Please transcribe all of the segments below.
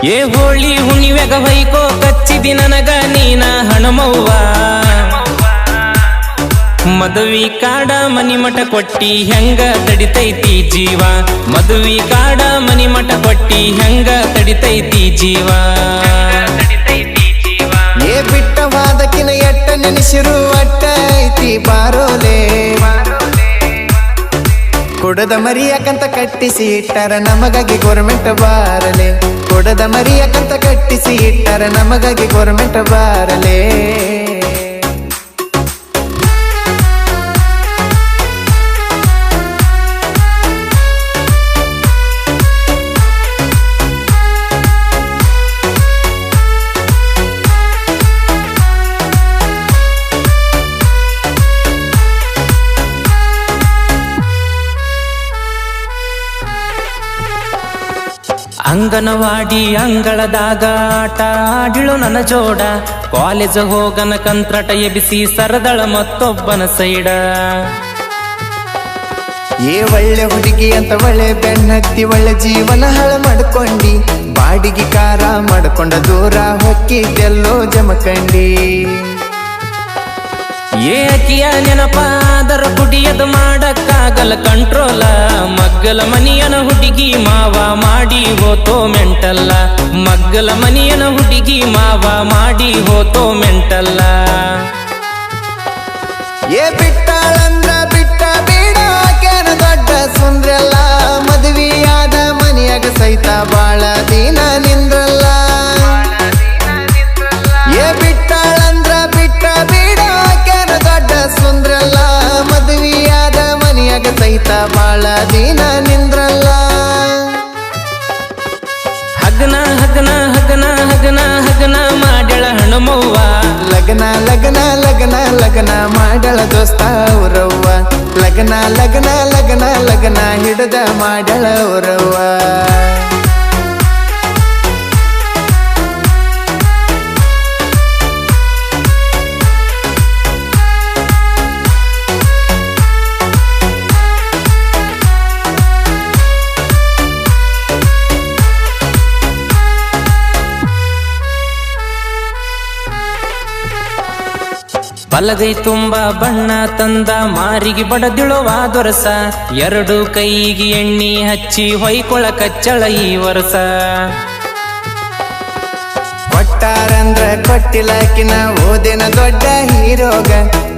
ಏ ಹೋಳಿ ಹುಣ್ಣಿವೆಗ ಹೊಯ್ಕೋ ಕಚ್ಚಿದಿ ನನಗ ನೀನ ಹಣಮವ್ವ ಮದುವಿ ಕಾಡ ಮನಿಮಠ ಕೊಟ್ಟಿ ಹೆಂಗ ತಡಿತೈತಿ ಜೀವ ಮದುವಿ ಕಾಡ ಮನಿಮಠ ಕೊಟ್ಟಿ ಹೆಂಗ ತಡಿತೈತಿ ಜೀವ ಏ ಬಿಟ್ಟವಾದಕಿನ ಎಟ್ಟ ನೆನೆಸಿರು ಅಟ್ಟ ಐತಿ ಬಾರೋಲೆ ಕೊಡದ ಮರಿಯಕಂತ ಕಟ್ಟಿಸಿ ಇಟ್ಟಾರ ನಮಗಾಗಿ ಗೋರ್ಮೆಂಟ್ ಬಾರಲೆ ಕೊಡದ ಮರಿಯಕಂತ ಕಟ್ಟಿಸಿ ಇಟ್ಟಾರ ನಮಗಾಗಿ ಗೋರ್ಮೆಂಟ್ ಬಾರಲೆ ಅಂಗನವಾಡಿ ಅಂಗಳದಾಗ ಆಟ ಆಡಿಳು ನನ್ನ ಜೋಡ ಕಾಲೇಜ್ ಹೋಗನ ಕಂತ್ರಟ ಎಬಿಸಿ ಸರದಳ ಮತ್ತೊಬ್ಬನ ಸೈಡ ಏ ಒಳ್ಳೆ ಹುಡುಗಿ ಅಂತ ಒಳ್ಳೆ ಬೆನ್ನತ್ತಿ ಒಳ್ಳೆ ಜೀವನ ಹಾಳ ಮಾಡ್ಕೊಂಡಿ ಬಾಡಿಗೆ ಕಾರ ಮಾಡ್ಕೊಂಡ ದೂರ ಹೊಕ್ಕಿದ್ದೆಲ್ಲೋ ಜಮಕಂಡಿ ಏಕಿಯ ನೆನಪಾದರ ಕುಡಿಯದು ಮಾಡಕ್ಕಾಗಲ್ಲ ಕಂಟ್ರೋಲ ಮಗ್ಗಲ ಮನಿಯನ ಹುಡುಗಿ ಮಾವ ಮಾಡಿ ಹೋತೋ ಮೆಂಟಲ್ಲ ಮಗ್ಗಲ ಮನಿಯನ ಹುಡುಗಿ ಮಾವ ಮಾಡಿ ಹೋತೋ ಮೆಂಟಲ್ಲ ಏ ಬಿಟ್ಟಾಳಂದ್ರ ಬಿಟ್ಟ ಬೇಡ ಕೇನ ದೊಡ್ಡ ಸುಂದ್ರಲ್ಲ ಮದುವೆಯಾದ ಮನಿಯಾಗ ಸಹಿತ ಬಾಳ ದಿನ ನಿಂದ್ರಲ್ಲ ಏ ಬಿಟ್ಟಾಳಂದ್ರ ಬಿಟ್ಟ ಬೇಡ ಕೇನ ದೊಡ್ಡ ಸುಂದ್ರಲ್ಲ ಮದುವೆಯಾದ ಮನಿಯಾಗ ಸಹಿತ ಬಾಳ ದಿನ ನಿಂದ್ರಲ್ಲ ಹಗನ ಹಗನ ಹಗನ ಹಗನ ಹಗನ ಮಾಡ್ಯಳ ಹಣಮವ್ವ ಲಗ್ನ ಲಗ್ನ ಲಗ್ನ ಲಗ್ನ ಮಾಡಳ ದೋಸ್ತ ಅವ್ರವ್ವ ಲಗ್ನ ಲಗ್ನ ಲಗ್ನ ಲಗ್ನ ಹಿಡದ ಮಾಡಳ ಅವ್ರವ್ವ ಬಲಗೈ ತುಂಬ ಬಣ್ಣ ತಂದ ಮಾರಿಗೆ ಬಡದಿಳುವ ದೊರಸ ಎರಡು ಕೈಗೆ ಎಣ್ಣೆ ಹಚ್ಚಿ ಹೊಯ್ಕೊಳ ಕಚ್ಚಳ ಈ ವರ್ಷ ಕೊಟ್ಟಾರಂದ್ರ ಕೊಟ್ಟಿಲಕಿನ ಓದಿನ ದೊಡ್ಡ ಹೀರೋಗ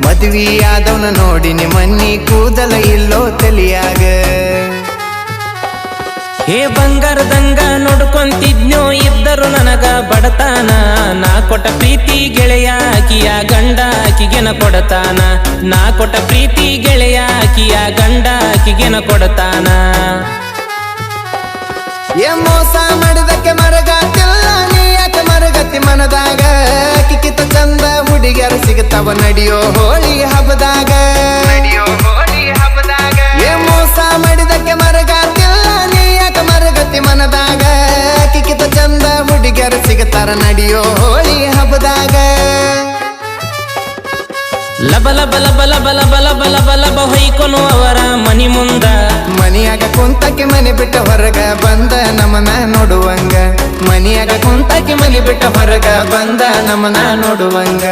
ಮದುವೆಯಾದವನ ನೋಡಿನಿ ಮನ್ನಿ ಕೂದಲ ಇಲ್ಲೋ ತಲಿಯಾಗ ಹೇ ಬಂಗಾರದಂಗ ನೋಡ್ಕೊಂತಿದ್ನೋ ಇದ್ದರು ನನಗ ಬಡತಾನ ನಾ ಕೊಟ್ಟ ಪ್ರೀತಿ ಗೆಳೆಯ ಆಕಿಯ ಗಂಡ ಆಕಿಗೆನ ಕೊಡತಾನ ನಾ ಕೊಟ್ಟ ಪ್ರೀತಿ ಗೆಳೆಯ ಆಕಿಯ ಗಂಡ ಆಕಿಗೆನ ಕೊಡತಾನ ಏ ಮೋಸ ಮಾಡಿದಕ್ಕೆ ಮರಗಾತಿಲ್ಲ ನೀ ಯಾಕೆ ಮರಗತಿ ಮನದಾಗ ಕಿಕ್ಕಿತ ಚಂದ ಹುಡುಗಿಯರು ಸಿಗುತ್ತವ ನಡಿಯೋ ಹೋಳಿ ಹಬ್ಬದಾಗ ಏ ಮೋಸ ಮಾಡಿದಕ್ಕೆ ಮರಗಾತಿಲ್ಲ ನೀ ಯಾಕೆ ಮರಗತಿ ಮನದಾಗ ಕಿಕ್ಕಿತ ಚಂದ ಹುಡುಗಿಯರು ಸಿಗುತ್ತಾರ ನಡಿಯೋ ಹೋಳಿ ಹಬ್ಬದಾಗ ಲಬ ಲಬ ಲಬ ಲಬ ಲಬ ಲಬ ಲಬ ಲಬ ಹೊಯ್ಕೊನು ಅವರ ಮನಿ ಮುಂದ ಮನಿಯಾಗ ಕುಂತಕ್ಕೆ ಮನೆ ಬಿಟ್ಟ ಹೊರಗ ಬಂದ ನಮನ ನೋಡುವಂಗ ಮನಿಯಾಗ ಕುಂತಕ್ಕೆ ಮನೆ ಬಿಟ್ಟ ಹೊರಗ ಬಂದ ನಮನ ನೋಡುವಂಗ